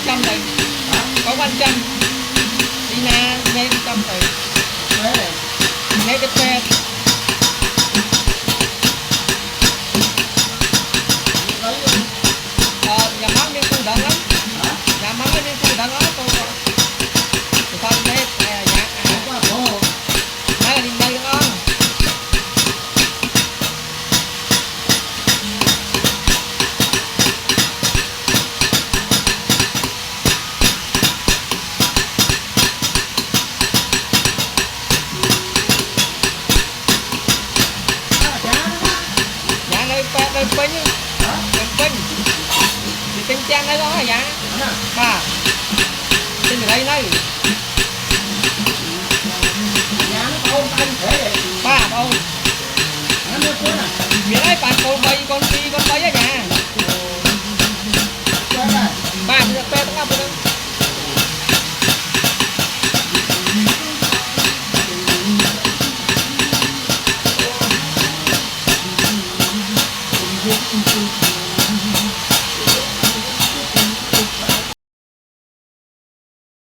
trăm này có 100 đi na nghe 100 này nghe cái xe nhà mắm đi khu đợn lắm nhà mắm đi khu đợn lắm cô thôi thế nhạc đây là đi đây ngon đây quên chứ quên thì trên trang đấy đó hả dạ ba trên đây đây ba đâu vậy đấy bạn con bay con đi con bay á dạ